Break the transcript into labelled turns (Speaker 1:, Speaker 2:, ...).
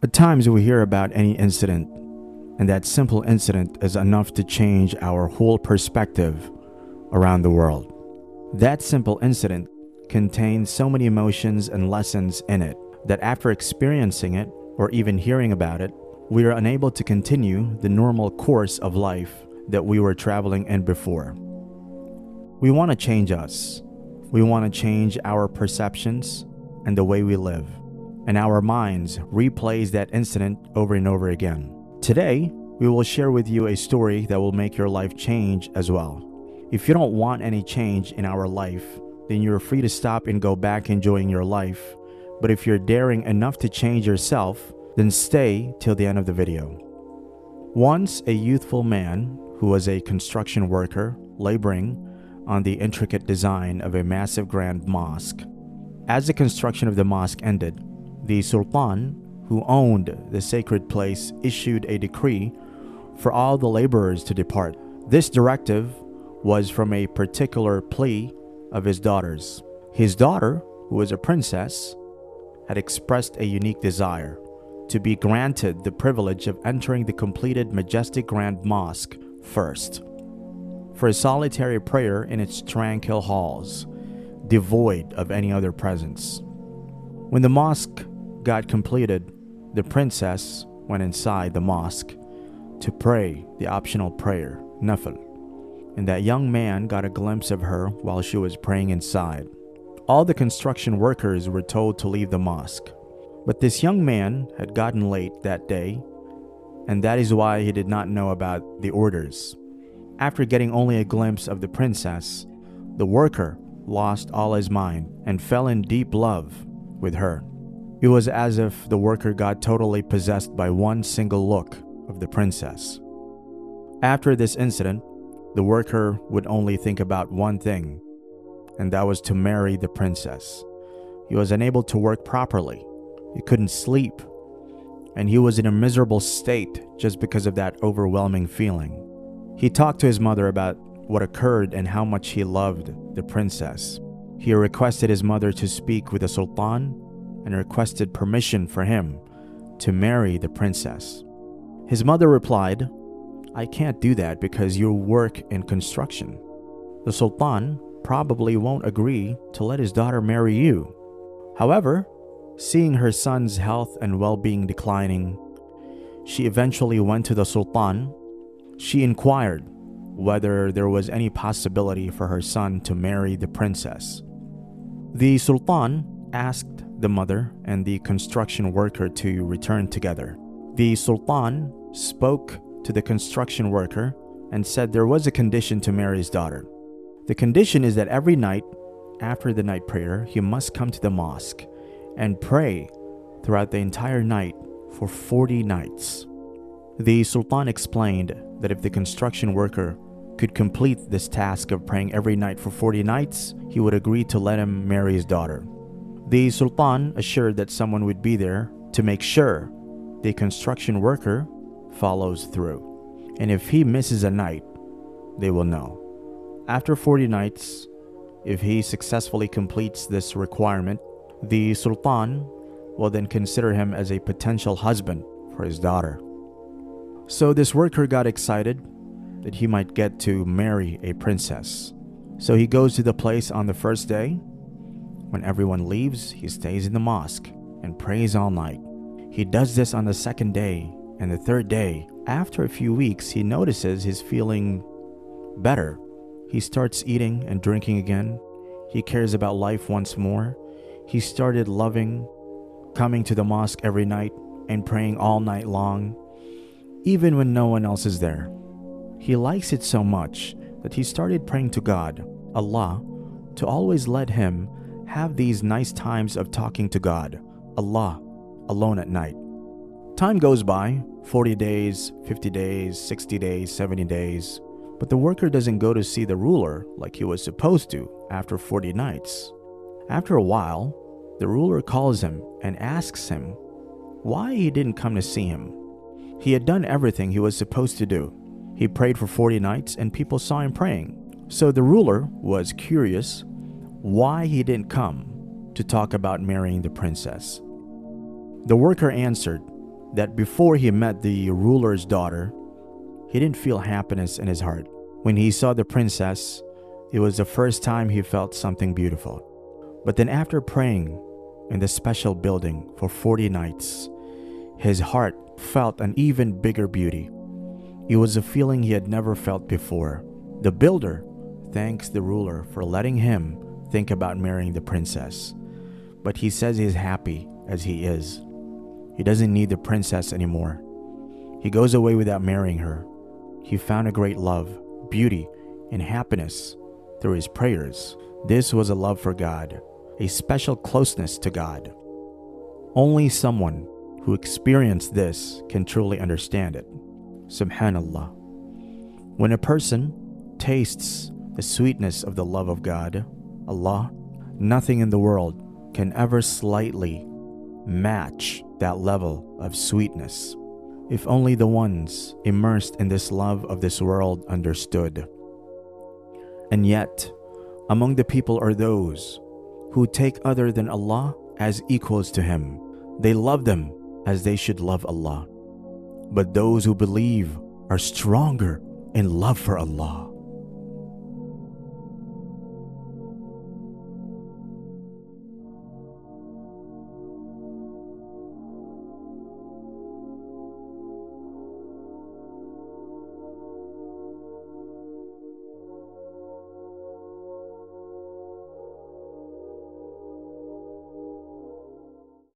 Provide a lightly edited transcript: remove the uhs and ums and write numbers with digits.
Speaker 1: At times we hear about any incident, and that simple incident is enough to change our whole perspective around the world. That simple incident contains so many emotions and lessons in it that after experiencing it or even hearing about it, we are unable to continue the normal course of life that we were traveling in before. We want to change us. We want to change our perceptions and the way we live. And our minds replays that incident over and over again. Today, we will share with you a story that will make your life change as well. If you don't want any change in our life, then you're free to stop and go back enjoying your life. But if you're daring enough to change yourself, then stay till the end of the video. Once a youthful man who was a construction worker laboring on the intricate design of a massive grand mosque. As the construction of the mosque ended, the Sultan, who owned the sacred place, issued a decree for all the laborers to depart. This directive was from a particular plea of his daughters. His daughter, who was a princess, had expressed a unique desire to be granted the privilege of entering the completed majestic grand mosque first, for a solitary prayer in its tranquil halls, devoid of any other presence. When the mosque got completed, the princess went inside the mosque to pray the optional prayer, Nafil, and that young man got a glimpse of her while she was praying inside. All the construction workers were told to leave the mosque, but this young man had gotten late that day, and that is why he did not know about the orders. After getting only a glimpse of the princess, the worker lost all his mind and fell in deep love with her. It was as if the worker got totally possessed by one single look of the princess. After this incident, the worker would only think about one thing, and that was to marry the princess. He was unable to work properly. He couldn't sleep, and he was in a miserable state just because of that overwhelming feeling. He talked to his mother about what occurred and how much he loved the princess. He requested his mother to speak with the Sultan and requested permission for him to marry the princess. His mother replied, "I can't do that because you work in construction. The Sultan probably won't agree to let his daughter marry you." However, seeing her son's health and well-being declining, she eventually went to the Sultan. She inquired whether there was any possibility for her son to marry the princess. The Sultan asked the mother and the construction worker to return together. The Sultan spoke to the construction worker and said there was a condition to marry his daughter. The condition is that every night, after the night prayer, he must come to the mosque and pray throughout the entire night for 40 nights. The Sultan explained that if the construction worker could complete this task of praying every night for 40 nights, he would agree to let him marry his daughter. The Sultan assured that someone would be there to make sure the construction worker follows through, and if he misses a night, they will know. After 40 nights, if he successfully completes this requirement, the Sultan will then consider him as a potential husband for his daughter. So this worker got excited that he might get to marry a princess. So he goes to the place on the first day. When everyone leaves, he stays in the mosque and prays all night. He does this on the second day and the third day. After a few weeks, he notices he's feeling better. He starts eating and drinking again. He cares about life once more. He started loving coming to the mosque every night and praying all night long, even when no one else is there. He likes it so much that he started praying to God, Allah, to always let him have these nice times of talking to God, Allah, alone at night. Time goes by, 40 days, 50 days, 60 days, 70 days, but the worker doesn't go to see the ruler like he was supposed to after 40 nights. After a while, the ruler calls him and asks him why he didn't come to see him. He had done everything he was supposed to do. He prayed for 40 nights and people saw him praying. So the ruler was curious why he didn't come to talk about marrying the princess. The worker answered that before he met the ruler's daughter, he didn't feel happiness in his heart. When he saw the princess, it was the first time he felt something beautiful. But then after praying in the special building for 40 nights, his heart felt an even bigger beauty. It was a feeling he had never felt before. The builder thanks the ruler for letting him think about marrying the princess, but he says he's happy as he is. He doesn't need the princess anymore. He goes away without marrying her. He found a great love, beauty, and happiness through his prayers. This was a love for God, a special closeness to God. Only someone who experienced this can truly understand it. Subhanallah. When a person tastes the sweetness of the love of God, Allah, nothing in the world can ever slightly match that level of sweetness. If only the ones immersed in this love of this world understood. And yet, among the people are those who take other than Allah as equals to Him. They love them as they should love Allah. But those who believe are stronger in love for Allah.